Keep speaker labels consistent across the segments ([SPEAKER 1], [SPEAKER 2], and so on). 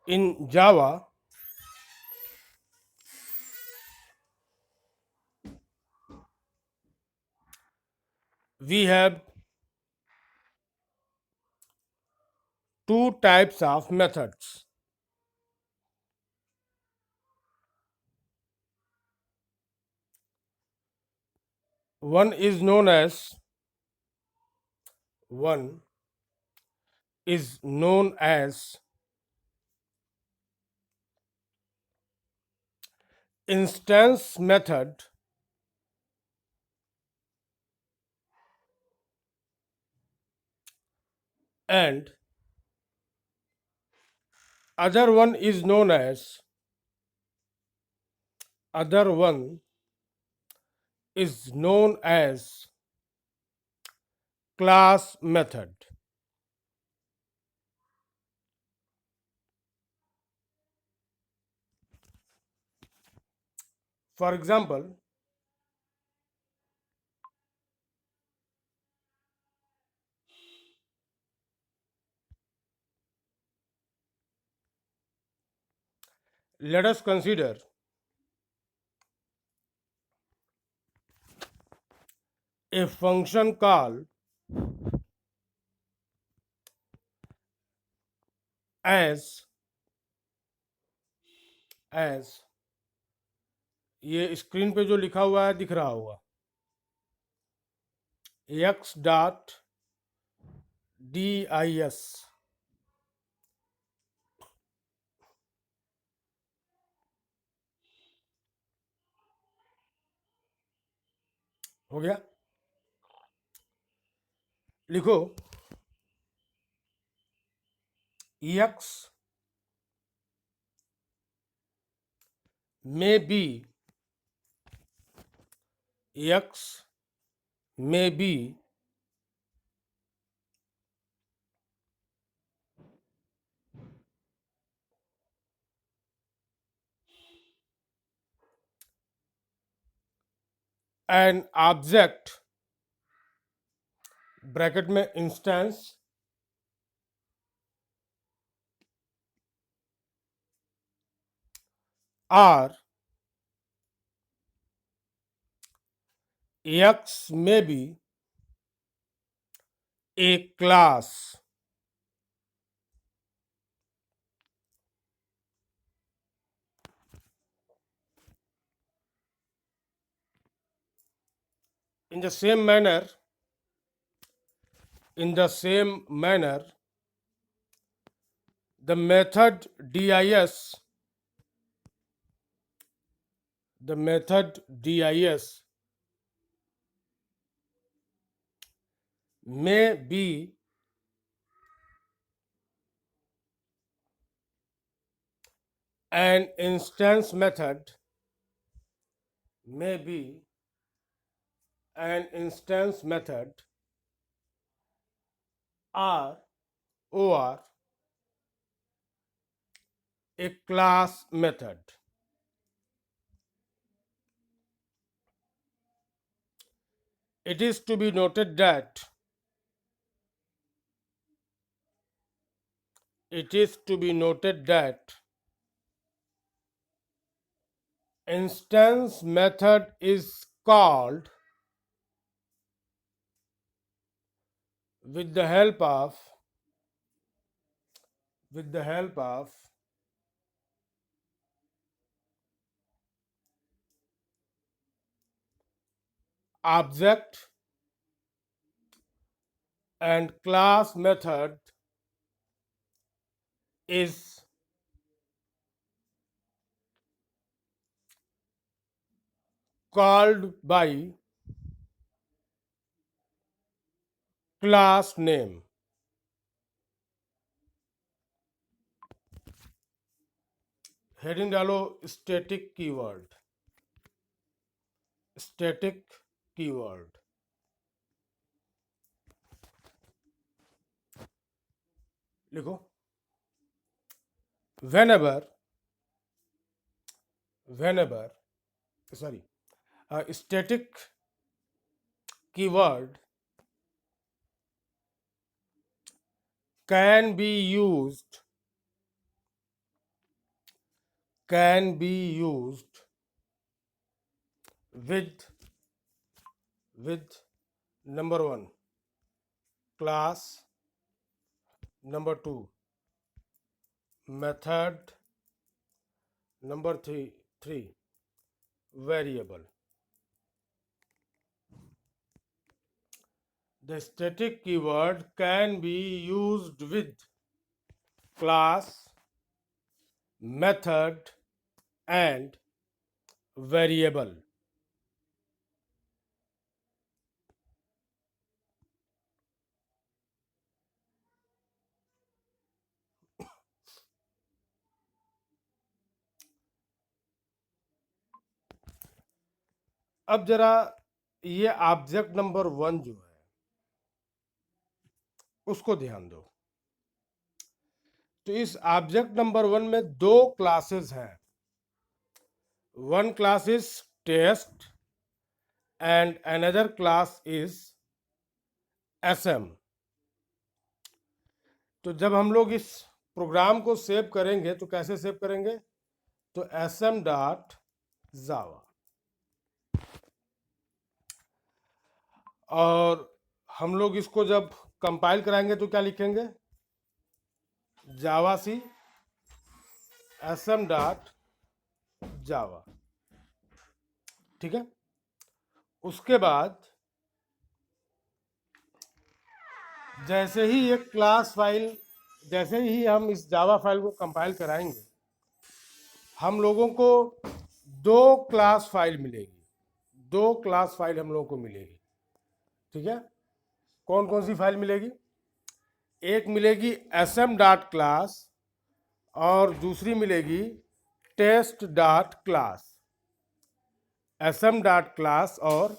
[SPEAKER 1] In Java, we have two types of methods. One is known as one is known as instance method, and other one is known as other one is known as class method. For example, let us consider a function called as as ये screen पे जो लिखा हुआ है दिख रहा होगा x dot dis हो गया। लिखो x may be x may be an object bracket में instance or x may be a class. In the same manner, in the same manner, the method dis, the method dis may be an instance method, may be an instance method, or a class method. It is to be noted that it is to be noted that instance method is called with the help of with the help of object, and class method is called by class name. Heading डालो static keyword, static keyword. लिखो whenever whenever sorry a static keyword can be used can be used with number 1 class, number 2 method, number 3 variable. The static keyword can be used with class, method and variable. अब जरा ये object number 1 जो है उसको ध्यान दो। तो इस ऑब्जेक्ट नंबर 1 में 2 क्लासेस हैं। One class is test and another class is SM. तो जब हम लोग इस प्रोग्राम को सेव करेंगे तो कैसे सेव करेंगे? तो एसएम डॉट जावा, और हम लोग इसको जब कंपाइल कराएंगे तो क्या लिखेंगे? जावा सी एसएम डॉट जावा। ठीक है। उसके बाद जैसे ही एक क्लास फाइल, जैसे ही हम इस जावा फाइल को कंपाइल कराएंगे, हम लोगों को 2 क्लास फाइल मिलेगी। 2 क्लास फाइल हम लोगों को मिलेगी। ठीक है। कौन कौन सी फाइल मिलेगी? एक मिलेगी एसएम डॉट क्लास और दूसरी मिलेगी test dot class. SM dot class और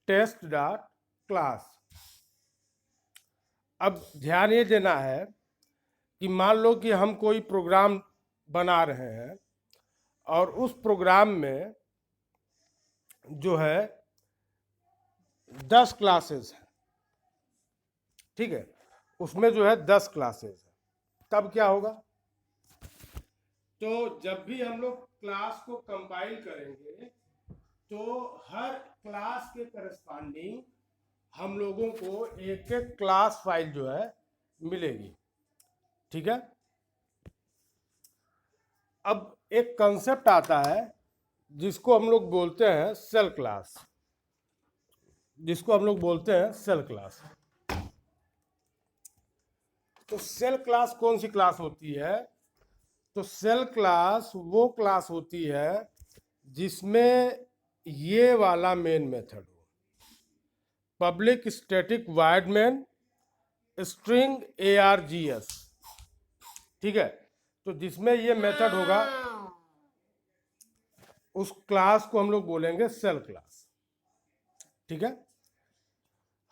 [SPEAKER 1] टेस्ट डॉट क्लास। अब ध्यान ये देना है कि मान लो कि हम कोई प्रोग्राम बना रहे हैं और उस प्रोग्राम में जो है 10 क्लासेस हैं। ठीक है। उसमें जो है 10 क्लासेस है। तब क्या होगा? तो जब भी हम लोग क्लास को कंपाइल करेंगे तो हर क्लास के करस्पॉन्डिंग हम लोगों को एक एक क्लास फाइल जो है मिलेगी। ठीक है। अब एक कंसेप्ट आता है जिसको हम लोग बोलते हैं सेल क्लास, जिसको हम लोग बोलते हैं सेल क्लास। तो सेल क्लास कौन सी क्लास होती है? तो सेल क्लास वो क्लास होती है जिसमें ये वाला मेन मेथड हो, public static void main string ARGS। ठीक है। तो जिसमें ये मेथड होगा उस क्लास को हम लोग बोलेंगे सेल क्लास। ठीक है।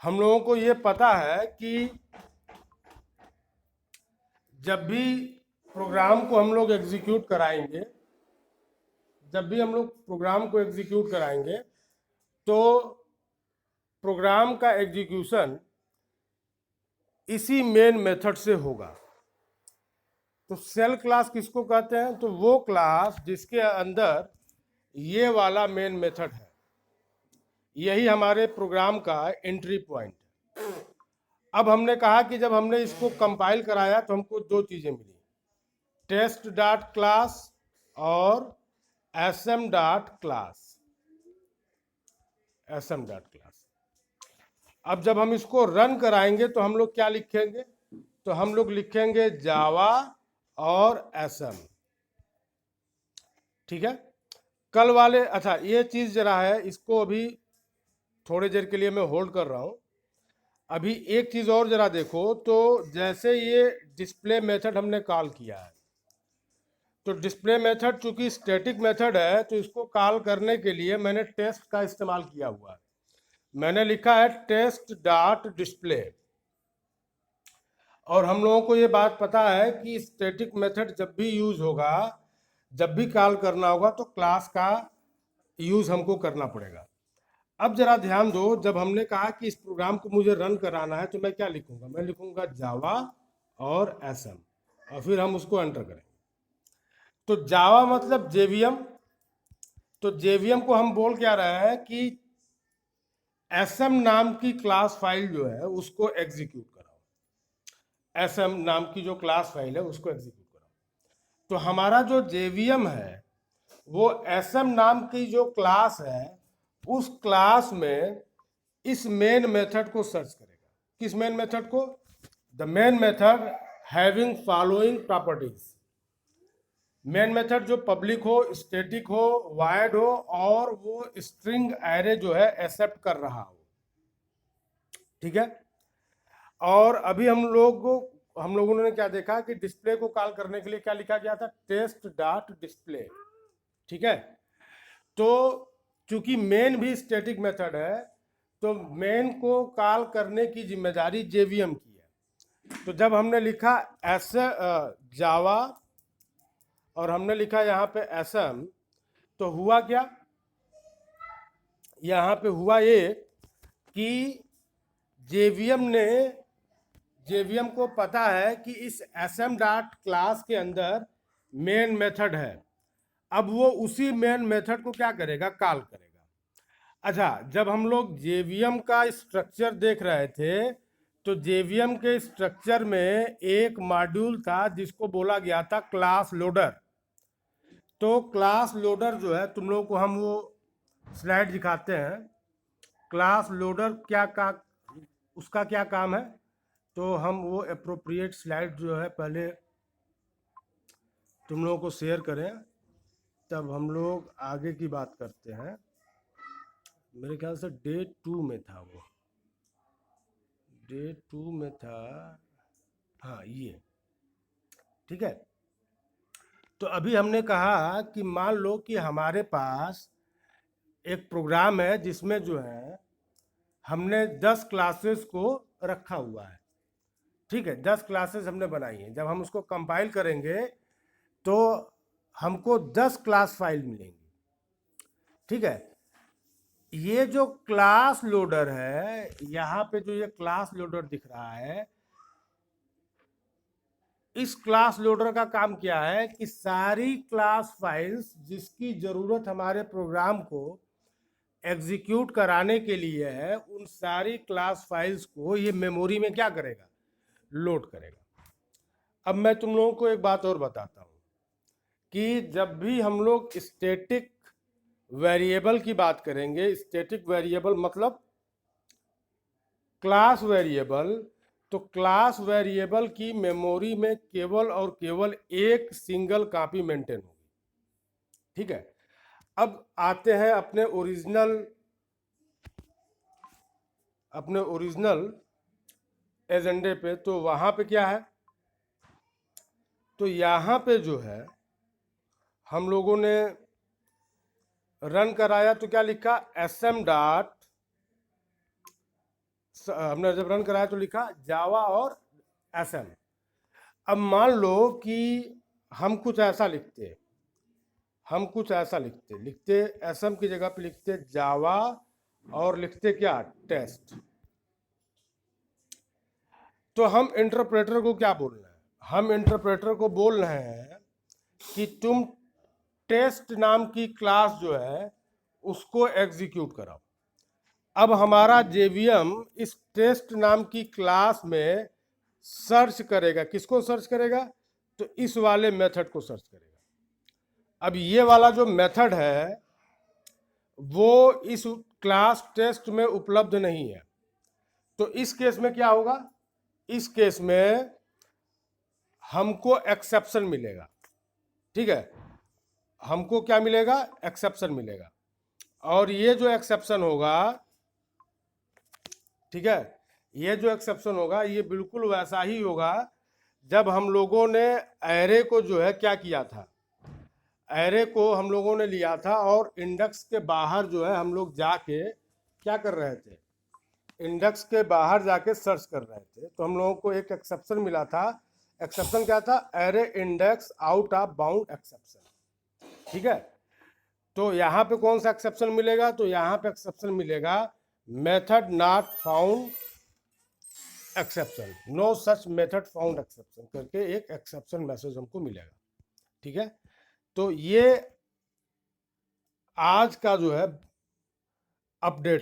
[SPEAKER 1] हम लोगों को ये पता है कि जब भी प्रोग्राम को हम लोग एग्जीक्यूट कराएंगे, जब भी हम लोग प्रोग्राम को एग्जीक्यूट कराएंगे तो प्रोग्राम का एग्जीक्यूशन इसी मेन मेथड से होगा। तो सेल क्लास किसको कहते हैं? तो वो क्लास जिसके अंदर ये वाला मेन मेथड है, यही हमारे प्रोग्राम का एंट्री पॉइंट है। अब हमने कहा कि जब हमने इसको कंपाइल कराया तो हमको 2 चीजें मिली, टेस्ट डॉट क्लास और SM dot class. SM dot class. अब जब हम इसको रन कराएंगे तो हम लोग क्या लिखेंगे? तो हम लोग लिखेंगे जावा और एसएम। ठीक है। कल वाले, अच्छा ये चीज जरा है, इसको अभी थोड़ी देर के लिए मैं होल्ड कर रहा हूं। अभी एक चीज और जरा देखो। तो जैसे ये डिस्प्ले मेथड हमने कॉल किया है, तो डिस्प्ले मेथड चूंकि स्टैटिक मेथड है तो इसको कॉल करने के लिए मैंने टेस्ट का इस्तेमाल किया हुआ है। मैंने लिखा है टेस्ट डॉट डिस्प्ले। और हम लोगों को ये बात पता है कि स्टैटिक मेथड जब भी यूज होगा, जब भी कॉल करना होगा तो क्लास का यूज हमको करना पड़ेगा। अब जरा ध्यान दो, जब हमने कहा कि इस प्रोग्राम को मुझे रन कराना है तो मैं क्या लिखूंगा? मैं लिखूंगा जावा और एसएम और फिर हम उसको एंटर करेंगे। तो जावा मतलब जेवीएम। तो जेवीएम को हम बोल क्या रहे हैं कि एसएम नाम की क्लास फाइल जो है उसको एग्जीक्यूट कराओ। एसएम नाम की जो क्लास फाइल है उसको एग्जीक्यूट कराओ। तो हमारा जो जेवीएम है वो एसएम नाम की जो क्लास है उस क्लास में इस मेन मेथड को सर्च करेगा। किस मेन मेथड को? The main method having following properties. Main method जो पब्लिक हो, स्टैटिक हो, वाइड हो और वो स्ट्रिंग एरे जो है एक्सेप्ट कर रहा हो। ठीक है। और अभी हम लोगों ने क्या देखा कि डिस्प्ले को कॉल करने के लिए क्या लिखा गया था? Test dot display. ठीक है। तो चूंकि मेन भी स्टैटिक मेथड है तो मेन को कॉल करने की जिम्मेदारी जेवीएम की है। तो जब हमने लिखा ऐसे जावा और हमने लिखा यहाँ पे एसएम, तो हुआ क्या? यहाँ पे हुआ ये कि जेवीएम को पता है कि इस एसएम डॉट क्लास के अंदर मेन मेथड है। अब वो उसी मेन मेथड को क्या करेगा? कॉल करेगा। अच्छा, जब हम लोग जेवीएम का स्ट्रक्चर देख रहे थे तो जेवीएम के स्ट्रक्चर में एक मॉड्यूल था जिसको बोला गया था क्लास लोडर। तो क्लास लोडर जो है, तुम लोगों को हम वो स्लाइड दिखाते हैं। क्लास लोडर उसका क्या काम है? तो हम वो अप्रोप्रिएट स्लाइड जो है पहले तुम लोगों को शेयर करें, तब हम लोग आगे की बात करते हैं। मेरे ख्याल से डे 2 में था वो, डे 2 में था। हाँ, ये ठीक है। तो अभी हमने कहा कि मान लो कि हमारे पास एक प्रोग्राम है जिसमें जो है हमने 10 क्लासेस को रखा हुआ है। ठीक है, 10 क्लासेस हमने बनाई हैं। जब हम उसको कंपाइल करेंगे तो हमको 10 क्लास फाइल मिलेंगी। ठीक है। ये जो क्लास लोडर है, यहाँ पे जो ये क्लास लोडर दिख रहा है, इस क्लास लोडर का काम क्या है कि सारी क्लास फाइल्स जिसकी जरूरत हमारे प्रोग्राम को एग्जीक्यूट कराने के लिए है, उन सारी क्लास फाइल्स को ये मेमोरी में क्या करेगा? लोड करेगा। अब मैं तुम लोगों को एक बात और बताता हूँ कि जब भी हम लोग स्टैटिक वेरिएबल की बात करेंगे, स्टैटिक वेरिएबल मतलब क्लास वेरिएबल, तो क्लास वेरिएबल की मेमोरी में केवल और केवल एक सिंगल कॉपी मेंटेन होगी। ठीक है। अब आते हैं अपने ओरिजिनल एजेंडे पे। तो वहां पे क्या है? तो यहाँ पे जो है हम लोगों ने रन कराया तो क्या लिखा? एसएम डॉट, हमने जब रन कराया तो लिखा जावा और एसएम। अब मान लो कि हम कुछ ऐसा लिखते लिखते एसएम की जगह पे लिखते जावा और लिखते क्या? टेस्ट। तो हम इंटरप्रेटर को क्या बोल रहे हैं? हम इंटरप्रेटर को बोल रहे हैं कि तुम टेस्ट नाम की क्लास जो है उसको एग्जीक्यूट कराओ। अब हमारा जेवीएम इस टेस्ट नाम की क्लास में सर्च करेगा। किसको सर्च करेगा? तो इस वाले मेथड को सर्च करेगा। अब ये वाला जो मेथड है वो इस क्लास टेस्ट में उपलब्ध नहीं है। तो इस केस में क्या होगा? इस केस में हमको एक्सेप्शन मिलेगा। ठीक है, हमको क्या मिलेगा? एक्सेप्शन मिलेगा। और ये जो एक्सेप्शन होगा, ठीक है, ये जो एक्सेप्शन होगा ये बिल्कुल वैसा ही होगा जब हम लोगों ने एरे को जो है क्या किया था? एरे को हम लोगों ने लिया था और इंडेक्स के बाहर जो है हम लोग जाके क्या कर रहे थे? इंडेक्स के बाहर जाके सर्च कर रहे थे। तो हम लोगों को एक एक्सेप्शन मिला था। एक्सेप्शन क्या था? Array index out of bound exception. ठीक है। तो यहाँ पे कौन सा एक्सेप्शन मिलेगा? तो यहाँ पे एक्सेप्शन मिलेगा method not found exception, no such method found exception करके एक एक्सेप्शन मैसेज हमको मिलेगा। ठीक है। तो ये आज का जो है अपडेट